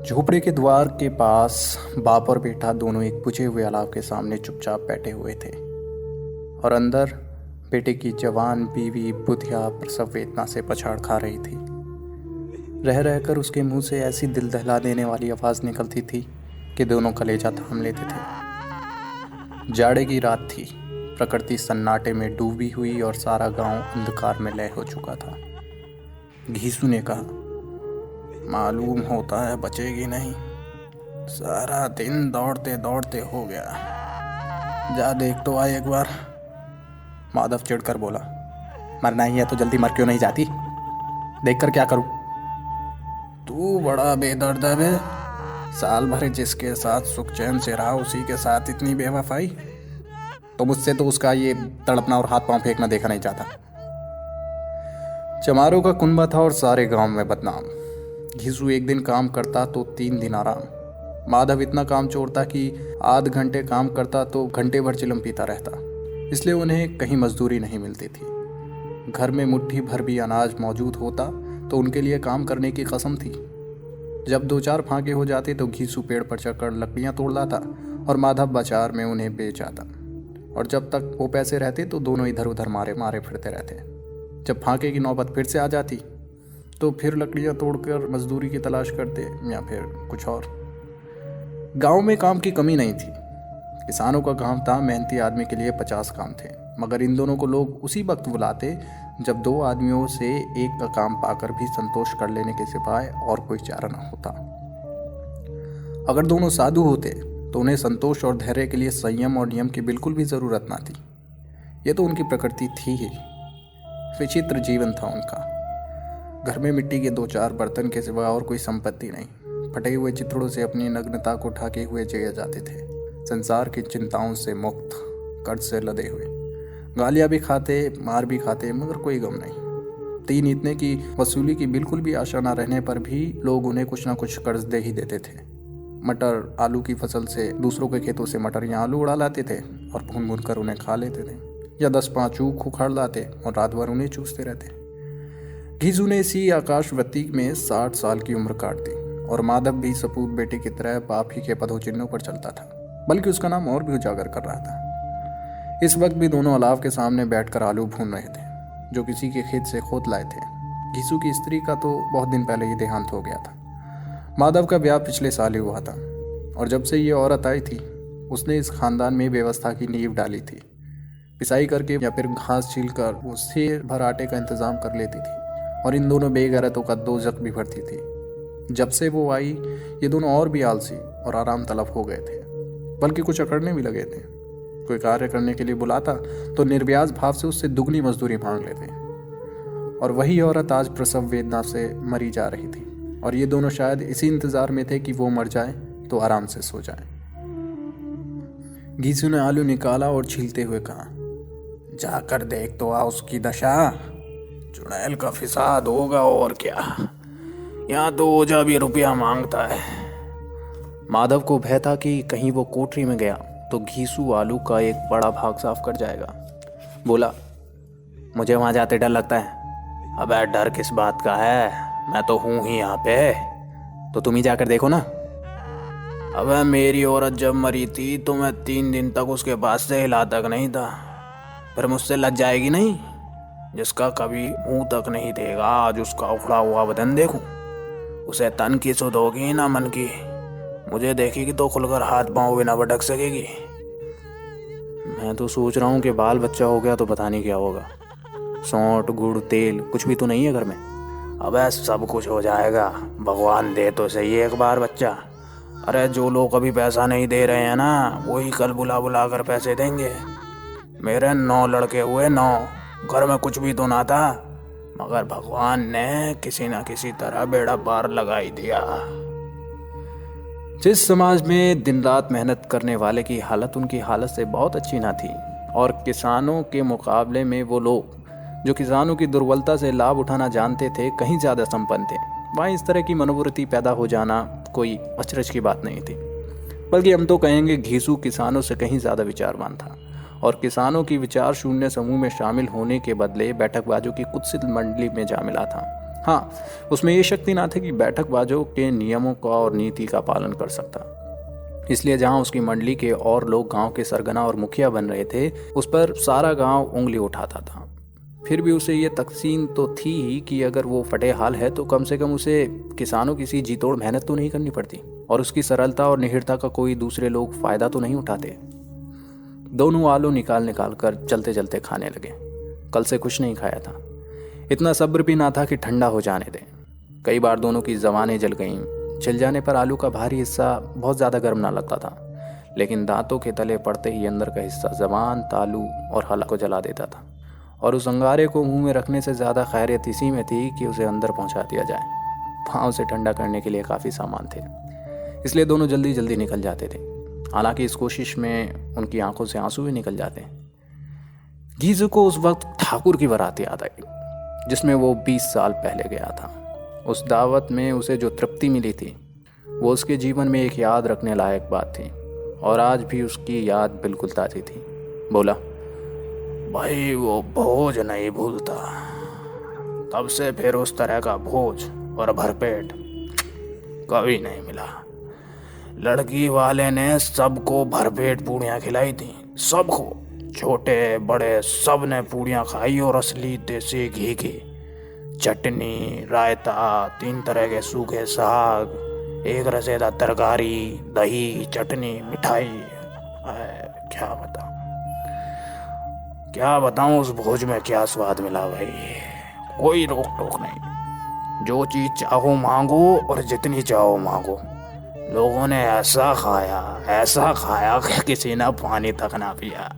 झोपड़े के द्वार के पास बाप और बेटा दोनों एक बुझे हुए अलाव के सामने चुपचाप बैठे हुए थे और अंदर बेटे की जवान बीवी बुधिया प्रसव वेदना से पछाड़ खा रही थी। रह रहकर उसके मुंह से ऐसी दिल दहला देने वाली आवाज़ निकलती थी कि दोनों कलेजा थाम लेते थे। जाड़े की रात थी, प्रकृति सन्नाटे में डूबी हुई और सारा गांव अंधकार में लय हो चुका था। घीसू ने कहा, मालूम होता है बचेगी नहीं, सारा दिन दौड़ते दौड़ते हो गया, जा देख तो आए एक बार। माधव चिढ़कर बोला, मरना ही है तो जल्दी मर क्यों नहीं जाती, देख कर क्या करूं। तू बड़ा बेदर्द है बे, साल भर जिसके साथ सुख चैन से रहा उसी के साथ इतनी बेवफाई। तो मुझसे तो उसका ये तड़पना और हाथ पांव फेंकना देखा नहीं जाता। चमारों का कुनबा था और सारे गांव में बदनाम। घिसू एक दिन काम करता तो 3 दिन आराम। माधव इतना काम चोरता कि आध घंटे काम करता तो घंटे भर चिलम पीता रहता, इसलिए उन्हें कहीं मजदूरी नहीं मिलती थी। घर में मुट्ठी भर भी अनाज मौजूद होता तो उनके लिए काम करने की कसम थी। जब 2-4 फांके हो जाते तो घीसू पेड़ पर चढ़कर लकड़ियां तोड़ लाता और माधव बाजार में उन्हें बेच आता। और जब तक वो पैसे रहते तो दोनों इधर उधर मारे मारे फिरते रहते। जब फांके की नौबत फिर से आ जाती तो फिर लकड़ियां तोड़कर मजदूरी की तलाश करते या फिर कुछ और। गांव में काम की कमी नहीं थी। किसानों का काम था, मेहनती आदमी के लिए 50 काम थे, मगर इन दोनों को लोग उसी वक्त बुलाते जब 2 आदमियों से एक का काम पाकर भी संतोष कर लेने के सिवाय और कोई चारा न होता। अगर दोनों साधु होते तो उन्हें संतोष और धैर्य के लिए संयम और नियम की बिल्कुल भी ज़रूरत ना थी। ये तो उनकी प्रकृति थी ही। विचित्र जीवन था उनका। घर में मिट्टी के 2-4 बर्तन के सिवा और कोई संपत्ति नहीं। फटे हुए चिथड़ों से अपनी नग्नता को ढके हुए जिए जाते थे, संसार की चिंताओं से मुक्त, कर्ज से लदे हुए। गालियाँ भी खाते, मार भी खाते, मगर कोई गम नहीं। 3 इतने की वसूली की बिल्कुल भी आशा न रहने पर भी लोग उन्हें कुछ ना कुछ कर्ज दे ही देते थे। मटर आलू की फसल से दूसरों के खेतों से मटर या आलू उड़ा लाते थे और भून भून कर उन्हें खा लेते थे, या 10-5 ऊख उखाड़ लाते और रात भर उन्हें चूसते रहते। घीसू ने इसी आकाशवृत्ति में 60 साल की उम्र काट दी और माधव भी सपूत बेटे की तरह बाप ही के पदों चिन्हों पर चलता था, बल्कि उसका नाम और भी उजागर कर रहा था। इस वक्त भी दोनों अलाव के सामने बैठकर आलू भून रहे थे, जो किसी के खेत से खोद लाए थे। घीसू की स्त्री का तो बहुत दिन पहले ही देहांत हो गया था। माधव का ब्याह पिछले साल ही हुआ था और जब से ये औरत आई थी उसने इस खानदान में व्यवस्था की नींव डाली थी। पिसाई करके या फिर घास छील कर वो सेर भर आटे का इंतजाम कर लेती थी और इन दोनों बेगैरतों का दोजख भी भरती थी। जब से वो आई ये दोनों और भी आलसी और आराम तलब हो गए थे, बल्कि कुछ अकड़ने भी लगे थे। कोई कार्य करने के लिए बुलाता तो निर्व्याज भाव से उससे दुगनी मजदूरी मांग लेते। और वही औरत आज प्रसव वेदना से मरी जा रही थी और ये दोनों शायद इसी इंतजार में थे कि वो मर जाए तो आराम से सो जाए। घीसू ने आलू निकाला और छीलते हुए कहा, जाकर देख तो आ उसकी दशा, चुड़ैल का फिसाद होगा और क्या, यहाँ तो ओझा भी रुपया मांगता है। माधव को भय था कि कहीं वो कोठरी में गया तो घीसू आलू का एक बड़ा भाग साफ कर जाएगा। बोला, मुझे वहां जाते डर लगता है। अबे डर किस बात का है, मैं तो हूं ही यहाँ पे, तो तुम ही जाकर देखो ना। अबे मेरी औरत जब मरी थी तो मैं 3 दिन तक उसके पास से हिला तक नहीं था, फिर मुझसे लज जाएगी नहीं। जिसका कभी मुंह तक नहीं देगा आज उसका उखड़ा हुआ बदन देखूं, उसे तन की सुध होगी ना मन की। मुझे देखेगी तो खुलकर हाथ पांव भी ना भटक सकेगी। मैं तो सोच रहा हूँ कि बाल बच्चा हो गया तो पता नहीं क्या होगा। सौंठ गुड़ तेल कुछ भी तो नहीं है घर में। अबे सब कुछ हो जाएगा, भगवान दे तो सही एक बार बच्चा। अरे जो लोग अभी पैसा नहीं दे रहे हैं ना, वही कल बुला बुला कर पैसे देंगे। मेरे 9 लड़के हुए, 9, घर में कुछ भी तो ना था, मगर भगवान ने किसी न किसी तरह बेड़ा पार लगा ही दिया। जिस समाज में दिन रात मेहनत करने वाले की हालत उनकी हालत से बहुत अच्छी ना थी और किसानों के मुकाबले में वो लोग जो किसानों की दुर्बलता से लाभ उठाना जानते थे कहीं ज़्यादा संपन्न थे, वहाँ इस तरह की मनोवृत्ति पैदा हो जाना कोई अचरज की बात नहीं थी। बल्कि हम तो कहेंगे घीसू किसानों से कहीं ज़्यादा विचारवान था और किसानों की विचार शून्य समूह में शामिल होने के बदले बैठकबाजों की कुत्सित मंडली में जा मिला था। हाँ, उसमें ये शक्ति ना थी कि बैठकबाजों के नियमों का और नीति का पालन कर सकता। इसलिए जहाँ उसकी मंडली के और लोग गांव के सरगना और मुखिया बन रहे थे, उस पर सारा गांव उंगली उठाता था। फिर भी उसे ये तकसीम तो थी ही कि अगर वो फटे हाल है तो कम से कम उसे किसानों की सी जी तोड़ मेहनत तो नहीं करनी पड़ती, और उसकी सरलता और निहिरता का कोई दूसरे लोग फायदा तो नहीं उठाते। दोनों आलू निकाल निकाल कर चलते चलते खाने लगे। कल से कुछ नहीं खाया था, इतना सब्र भी ना था कि ठंडा हो जाने दें। कई बार दोनों की जबानें जल गईं। जल जाने पर आलू का भारी हिस्सा बहुत ज़्यादा गर्म ना लगता था, लेकिन दांतों के तले पड़ते ही अंदर का हिस्सा जबान, तालू और हला को जला देता था। और उस अंगारे को मुंह में रखने से ज़्यादा खैरियत इसी में थी कि उसे अंदर पहुंचा दिया जाए। वहाँ उसे ठंडा करने के लिए काफ़ी सामान थे, इसलिए दोनों जल्दी जल्दी निकल जाते थे। हालांकि इस कोशिश में उनकी आंखों से आंसू भी निकल जाते। गीजू को उस वक्त ठाकुर की बारात याद आई, जिसमें वो 20 साल पहले गया था। उस दावत में उसे जो तृप्ति मिली थी वो उसके जीवन में एक याद रखने लायक बात थी, और आज भी उसकी याद बिल्कुल ताज़ी थी। बोला, भाई वो भोज नहीं भूलता। तब से फिर उस तरह का भोज और भरपेट कभी नहीं मिला। लड़की वाले ने सबको भरपेट पूड़ियाँ खिलाई थी, सबको, छोटे बड़े सब ने पूड़ियाँ खाई, और असली देसी घी की चटनी, रायता, 3 तरह के सूखे साग, एक रसेदार तरकारी, दही, चटनी, मिठाई। क्या बताऊं उस भोज में क्या स्वाद मिला भाई। कोई रोक टोक नहीं, जो चीज चाहो मांगो और जितनी चाहो मांगो। लोगों ने ऐसा खाया कि किसी ने पानी तक ना पिया।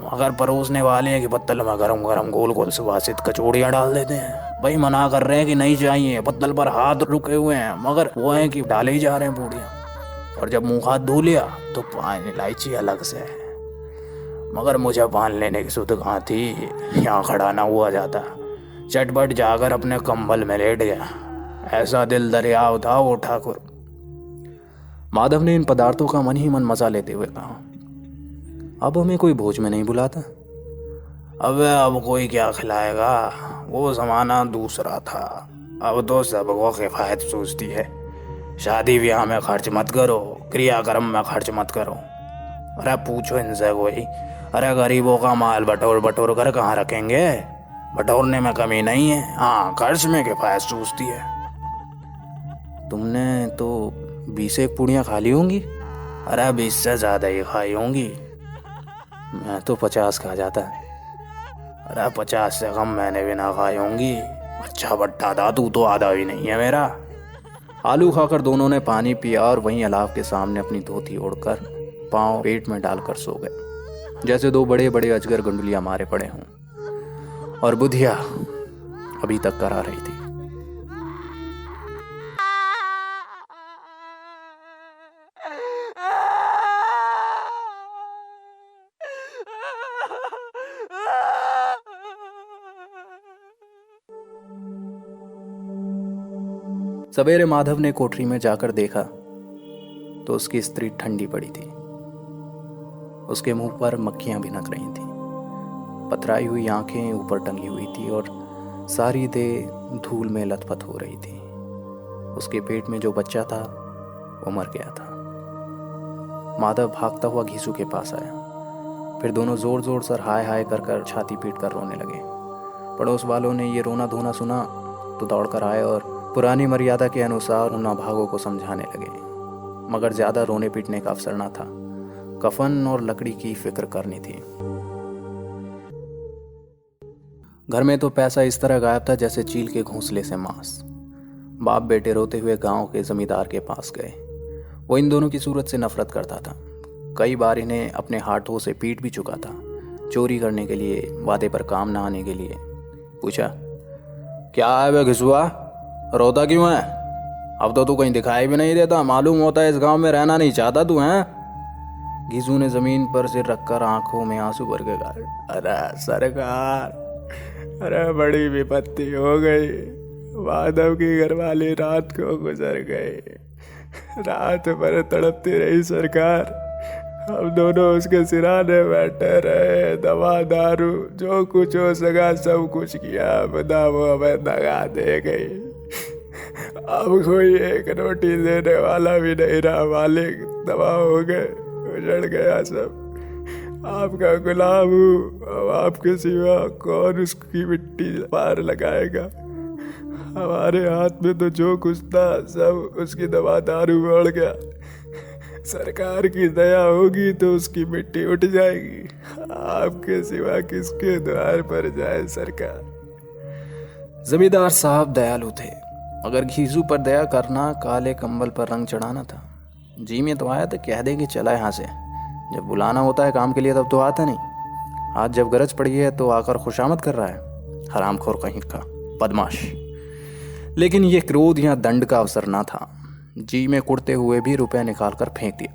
मगर परोसने वाले की पत्तल में गरम गरम गोल गोल सुवासित कचौड़ियाँ डाल देते हैं। भाई मना कर रहे हैं कि नहीं चाहिए, पत्तल पर हाथ रुके हुए हैं, मगर वो है कि डाले ही जा रहे हैं पूड़ियाँ। और जब मुंह हाथ धो लिया तो पान इलायची अलग से है। मगर मुझे पान लेने की सुध कहाँ थी, यहाँ खड़ा ना हुआ जाता। चटपट जाकर अपने कंबल में लेट गया। ऐसा दिल दरियाव था वो ठाकुर। माधव ने इन पदार्थों का मन ही मन मजा लेते हुए कहा, अब हमें कोई भोज में नहीं बुलाता। अब कोई क्या खिलाएगा, वो जमाना दूसरा था। अब तो सबको किफायत सोचती है। शादी ब्याह में खर्च मत करो, क्रियाक्रम में खर्च मत करो। अरे पूछो इनसे कोई, अरे गरीबों का माल बटोर कर कहाँ रखेंगे। बटोरने में कमी नहीं है, हाँ खर्च में किफायत सोचती है। तुमने तो 20 पूड़ियाँ खा ली होंगी। अरे 20 से ज़्यादा ही खाई होंगी। मैं तो 50 खा जाता। अरे 50 से कम मैंने भी ना खाई होंगी। अच्छा बट्टा था तू, तो आधा भी नहीं है मेरा। आलू खाकर दोनों ने पानी पिया और वहीं अलाव के सामने अपनी धोती ओढ़कर पाँव पेट में डालकर सो गए, जैसे 2 बड़े बड़े अजगर गुंडलियां मारे पड़े हों। और बुधिया अभी तक करा रही थी। सवेरे माधव ने कोठरी में जाकर देखा तो उसकी स्त्री ठंडी पड़ी थी। उसके मुंह पर मक्खियां भिनक रही थीं। पथराई हुई आंखें ऊपर टंगी हुई थी और सारी देह धूल में लथपथ हो रही थी। उसके पेट में जो बच्चा था वो मर गया था। माधव भागता हुआ घीसू के पास आया। फिर दोनों जोर जोर से हाय हाय कर छाती पीट कर रोने लगे। पड़ोस वालों ने ये रोना धोना सुना तो दौड़कर आए और पुरानी मर्यादा के अनुसार उन अभागों को समझाने लगे। मगर ज्यादा रोने पीटने का अवसर न था। कफन और लकड़ी की फिक्र करनी थी। घर में तो पैसा इस तरह गायब था जैसे चील के घोंसले से मांस। बाप बेटे रोते हुए गांव के जमींदार के पास गए। वो इन दोनों की सूरत से नफरत करता था। कई बार इन्हें अपने हाथों से पीट भी चुका था, चोरी करने के लिए, वादे पर काम न आने के लिए। पूछा, क्या है बे घिसुआ, रोता क्यों है? अब तो तू कहीं दिखाई भी नहीं देता। मालूम होता है इस गांव में रहना नहीं चाहता तू, हैं? घिसू ने जमीन पर सिर रखकर आंखों में आंसू भर के कहा, अरे सरकार, अरे बड़ी विपत्ति हो गई। माधव की घरवाली रात को गुजर गई। रात भर तड़पती रही सरकार। हम दोनों उसके सिराने बैठे रहे, दवा दारू जो कुछ हो सका सब कुछ किया, बता वो हमें दगा दे गई। अब कोई एक रोटी देने वाला भी नहीं रहा मालिक, दवा हो गए, उजड़ गया सब। आपका गुलाम हूँ, अब आपके सिवा कौन उसकी मिट्टी पार लगाएगा। हमारे हाथ में तो जो कुछ था सब उसकी दवा दारू में उड़ गया। सरकार की दया होगी तो उसकी मिट्टी उठ जाएगी, आपके सिवा किसके द्वार पर जाए सरकार। जमींदार साहब दयालु थे, अगर घीसू पर दया करना काले कंबल पर रंग चढ़ाना था। जी में तो आया तो कह दे कि चला यहाँ से, जब बुलाना होता है काम के लिए तब तो आता नहीं। आज जब गरज पड़ी है तो आकर खुशामद कर रहा है, हरामखोर कहीं का बदमाश। लेकिन ये क्रोध या दंड का अवसर ना था। जी में कुड़ते हुए भी रुपया निकाल कर फेंक दिया,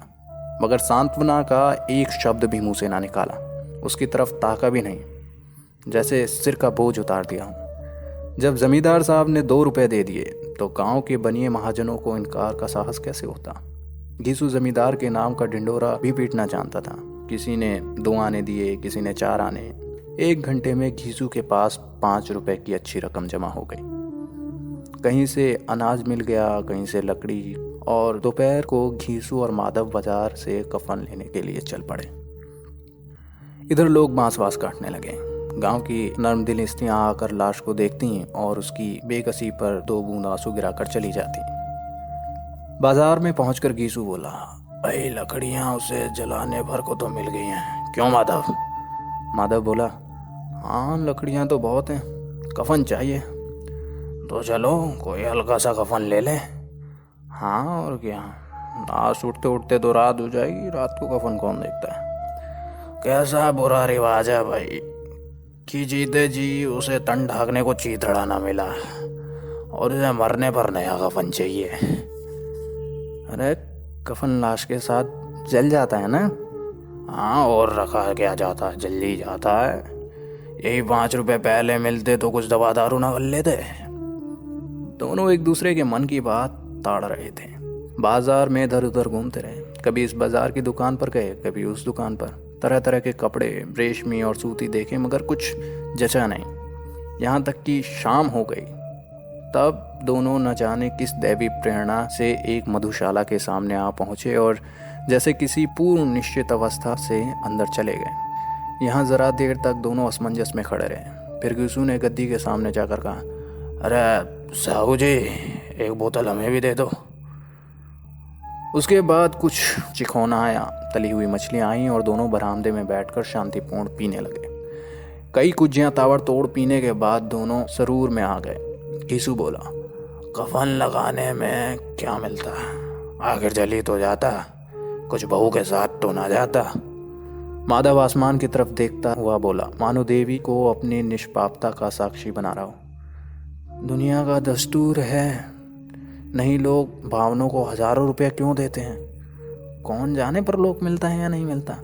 मगर सांत्वना का एक शब्द भी मुंह से ना निकाला। उसकी तरफ ताका भी नहीं, जैसे सिर का बोझ उतार दिया हूँ। जब जमींदार साहब ने 2 रुपए दे दिए तो गांव के बनिए महाजनों को इनकार का साहस कैसे होता। घीसू जमींदार के नाम का ढिंडोरा भी पीटना जानता था। किसी ने 2 आने दिए, किसी ने 4 आने। 1 घंटे में घीसू के पास 5 रुपए की अच्छी रकम जमा हो गई। कहीं से अनाज मिल गया, कहीं से लकड़ी, और दोपहर को घीसू और माधव बाजार से कफन लेने के लिए चल पड़े। इधर लोग बांस वास काटने लगे। गांव की नर्मदिली स्त्रियां आकर लाश को देखती और उसकी बेकसी पर 2 बूंद आंसू गिराकर चली जाती। बाजार में पहुंचकर घीसू बोला, भाई लकड़ियां उसे जलाने भर को तो मिल गई हैं, क्यों माधव? माधव बोला, हाँ लकड़ियां तो बहुत हैं, कफन चाहिए। तो चलो कोई हल्का सा कफन ले ले। हाँ और क्या, आज उठते उठते तो रात हो जाएगी, रात को कफन कौन देखता है। कैसा बुरा रिवाज है भाई कि जीते जी उसे तन ढाकने को चीथड़ा ना मिला और उसे मरने पर नया कफन चाहिए। अरे कफन लाश के साथ जल जाता है ना। हाँ और रखा क्या जाता है, जल्दी जाता है। यही 5 रुपए पहले मिलते तो कुछ दवा दारू ना कर लेते। दोनों एक दूसरे के मन की बात ताड़ रहे थे। बाजार में इधर उधर घूमते रहे, कभी इस बाजार की दुकान पर गए, कभी उस दुकान पर। तरह तरह के कपड़े, रेशमी और सूती देखे, मगर कुछ जचा नहीं। यहाँ तक कि शाम हो गई, तब दोनों न जाने किस दैवी प्रेरणा से एक मधुशाला के सामने आ पहुँचे और जैसे किसी पूर्व निश्चित अवस्था से अंदर चले गए। यहाँ ज़रा देर तक दोनों असमंजस में खड़े रहे। फिर घीसू ने गद्दी के सामने जाकर कहा, अरे साहू जी, एक बोतल हमें भी दे दो। उसके बाद कुछ चिखौना आया, तली हुई मछलियाँ आईं और दोनों बरामदे में बैठकर शांतिपूर्ण पीने लगे। कई कुज्जियाँ ताबड़तोड़ पीने के बाद दोनों सरूर में आ गए। घीसू बोला, कफन लगाने में क्या मिलता है, आखिर जली तो जाता, कुछ बहू के साथ तो ना जाता। माधव आसमान की तरफ देखता हुआ बोला, मानो देवी को अपनी निष्पापता का साक्षी बना रहा हो। दुनिया का दस्तूर है, नहीं लोग भावनों को हजारों रुपया क्यों देते हैं, कौन जाने पर लोग मिलता है या नहीं मिलता।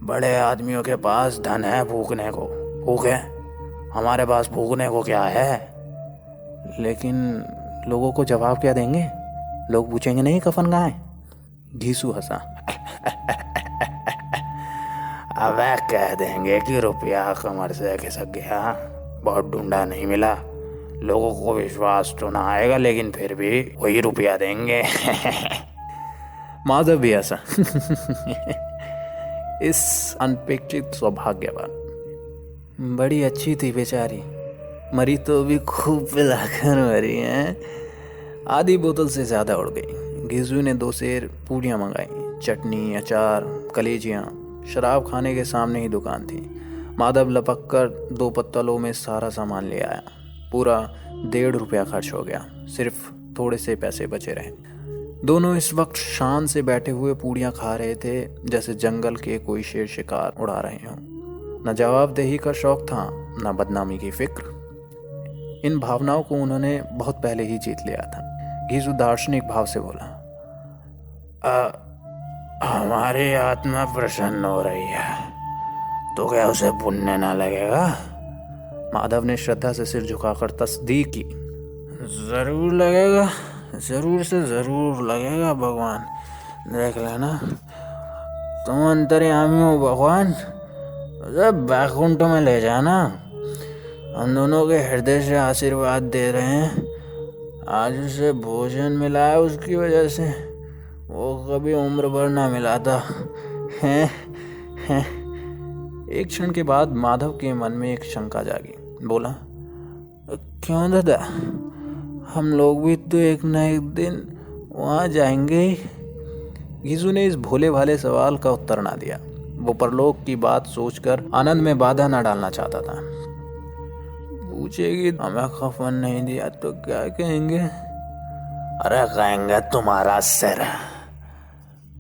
बड़े आदमियों के पास धन है फूकने को, फूके, हमारे पास फूकने को क्या है। लेकिन लोगों को जवाब क्या देंगे, लोग पूछेंगे नहीं कफन कहाँ है। घीसू हंसा, अब कह देंगे कि रुपया कमर से खिसक गया, बहुत ढूंढा नहीं मिला। लोगों को विश्वास तो ना आएगा, लेकिन फिर भी वही रुपया देंगे। माधव भी ऐसा। इस अनपेक्षित सौभाग्यवान बड़ी अच्छी थी बेचारी, मरी तो भी खूब पिलाकर मरी है। आधी बोतल से ज़्यादा उड़ गई। घीसू ने 2 सेर पूड़ियाँ मंगाई, चटनी, अचार, कलेजियाँ। शराब खाने के सामने ही दुकान थी। माधव लपक कर 2 पत्तलों में सारा सामान ले आया। पूरा 1.5 रुपया खर्च हो गया, सिर्फ थोड़े से पैसे बचे रहे। दोनों इस वक्त शान से बैठे हुए पूड़ियाँ खा रहे थे, जैसे जंगल के कोई शेर शिकार उड़ा रहे हों। न जवाबदेही का शौक था, न बदनामी की फिक्र। इन भावनाओं को उन्होंने बहुत पहले ही जीत लिया था। घीसू दार्शनिक भाव से बोला, हमारी आत्मा प्रसन्न हो रही है, तो क्या उसे पुण्य ना लगेगा। माधव ने श्रद्धा से सिर झुकाकर तस्दीक की, जरूर लगेगा, जरूर से जरूर लगेगा भगवान, देख लेना। तुम अंतर्यामी हो भगवान, मुझे बैकुंठ में ले जाना। हम दोनों के हृदय से आशीर्वाद दे रहे हैं। आज उसे भोजन मिला है, उसकी वजह से वो कभी उम्र भर ना मिला था। हैं? एक क्षण के बाद माधव के मन में एक शंका जागी। बोला, क्यों दादा, हम लोग भी तो एक न एक दिन वहाँ जाएंगे ही। घिसू ने इस भोले भाले सवाल का उत्तर ना दिया। वो परलोक की बात सोचकर आनंद में बाधा ना डालना चाहता था। पूछेगी हमें कफन नहीं दिया तो क्या कहेंगे? अरे कहेंगे तुम्हारा सिर।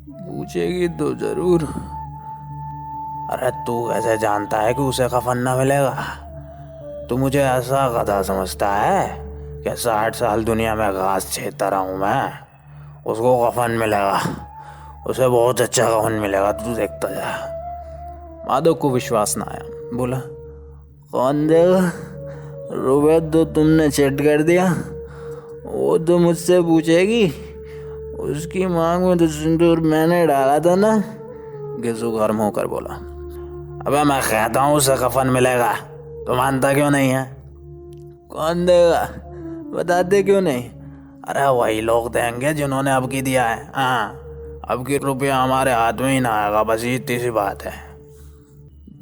पूछेगी तो जरूर। अरे तू कैसे जानता है कि उसे कफन ना मिलेगा? तू मुझे ऐसा गधा समझता है कि 60 साल दुनिया में घास छेड़ता रहा हूँ मैं? उसको कफन मिलेगा, उसे बहुत अच्छा कफन मिलेगा, तू देखता जा। माधव को विश्वास ना आया। बोला, कौन देगा? रुपये तो तुमने चेट कर दिया, वो तो मुझसे पूछेगी। उसकी मांग में तो सिंदूर मैंने डाला था ना। घिसू गर्म होकर बोला, अबे मैं कहता हूँ उसे कफन मिलेगा, तो मानता क्यों नहीं है? कौन देगा? बताते क्यों नहीं? अरे वही लोग देंगे जिन्होंने अब की दिया है। हाँ, अब की रुपया हमारे हाथ में ही ना आएगा, बस इतनी सी बात है।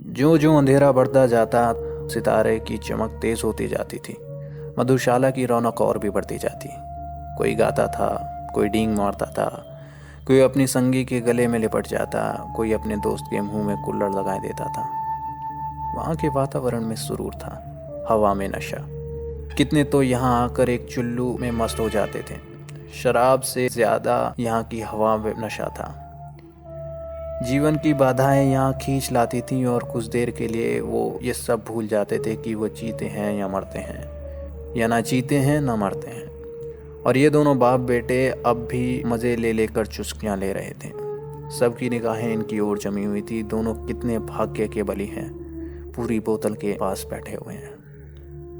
ज्यों ज्यों अंधेरा बढ़ता जाता, सितारे की चमक तेज होती जाती थी। मधुशाला की रौनक और भी बढ़ती जाती। कोई गाता था, कोई डींग मारता था, कोई अपनी संगी के गले में लिपट जाता, कोई अपने दोस्त के मुंह में कुल्हड़ लगाए देता था। वहाँ के वातावरण में सुरूर था, हवा में नशा। कितने तो यहाँ आकर एक चुल्लू में मस्त हो जाते थे। शराब से ज्यादा यहाँ की हवा में नशा था। जीवन की बाधाएं यहाँ खींच लाती थीं और कुछ देर के लिए वो ये सब भूल जाते थे कि वो जीते हैं या मरते हैं, या ना जीते हैं ना मरते हैं। और ये दोनों बाप बेटे अब भी मज़े ले लेकर चुस्कियाँ ले रहे थे। सबकी निगाहें इनकी ओर जमी हुई थी। दोनों कितने भाग्य के बली हैं, पूरी बोतल के पास बैठे हुए हैं।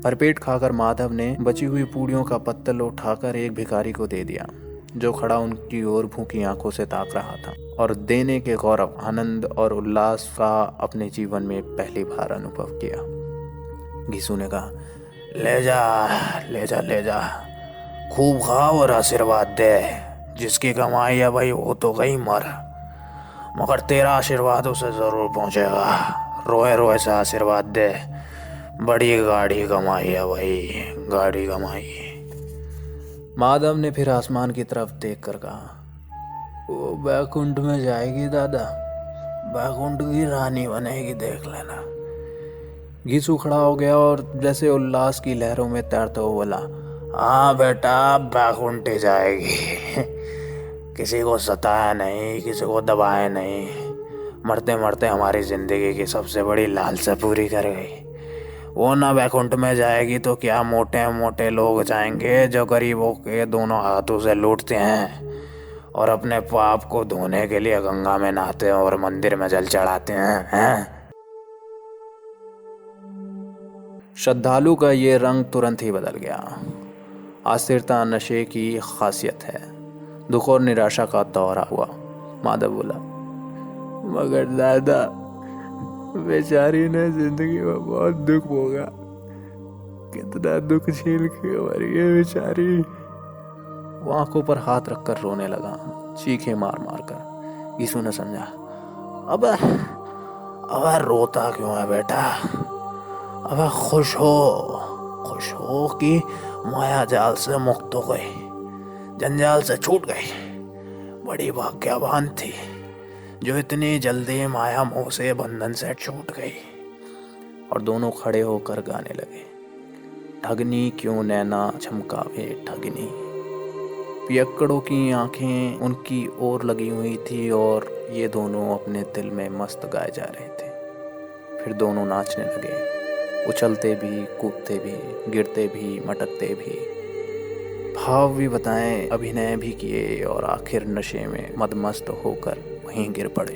भरपेट खाकर माधव ने बची हुई पूड़ियों का पत्तल उठाकर एक भिखारी को दे दिया, जो खड़ा उनकी ओर भूखी आंखों से ताक रहा था और देने के गौरव, आनंद और उल्लास का अपने जीवन में पहली बार अनुभव किया। घिसू ने कहा, ले जा ले जा ले जा, खूब खा और आशीर्वाद दे। जिसकी कमाई है भाई वो तो गई मर, मगर तेरा आशीर्वाद उसे जरूर पहुंचेगा। रोए रोए से आशीर्वाद दे। बड़ी गाड़ी कमाई है भाई, गाड़ी कमाई। माधव ने फिर आसमान की तरफ देखकर कहा, वो बैकुंठ में जाएगी दादा, बैकुंठ की रानी बनेगी, देख लेना। घिसू खड़ा हो गया और जैसे उल्लास की लहरों में तैरता हुआ बोला, हाँ बेटा, बैकुंठ जाएगी। किसी को सताया नहीं, किसी को दबाया नहीं, मरते मरते हमारी जिंदगी की सबसे बड़ी लालसा पूरी कर गई। वो ना बैकुंठ में जाएगी तो क्या मोटे मोटे लोग जाएंगे जो गरीबों के दोनों हाथों से लूटते हैं और अपने पाप को धोने के लिए गंगा में नहाते हैं और मंदिर में जल चढ़ाते हैं। श्रद्धालु का ये रंग तुरंत ही बदल गया। अस्थिरता नशे की खासियत है। दुख और निराशा का दौरा हुआ। माधव बोला, मगर दादा, बेचारी ने जिंदगी में बहुत दुख भोगा, कितना दुख झेल के मरी है बेचारी। वो आंखों पर हाथ रखकर रोने लगा, चीखें मार मार कर। घिसू ने समझा, अब रोता क्यों है बेटा? अब खुश हो कि माया जाल से मुक्त हो गई, जंजाल से छूट गई। बड़ी भाग्यवान थी जो इतनी जल्दी माया मोह से बंधन से छूट गई। और दोनों खड़े होकर गाने लगे, ठगनी क्यों नैना झमकावे ठगनी। पियक्कड़ों की आंखें उनकी ओर लगी हुई थी और ये दोनों अपने दिल में मस्त गाए जा रहे थे। फिर दोनों नाचने लगे, उछलते भी, कूदते भी, गिरते भी, मटकते भी, भाव भी बताएं, अभिनय भी किए और आखिर नशे में मदमस्त होकर वहीं गिर पड़े।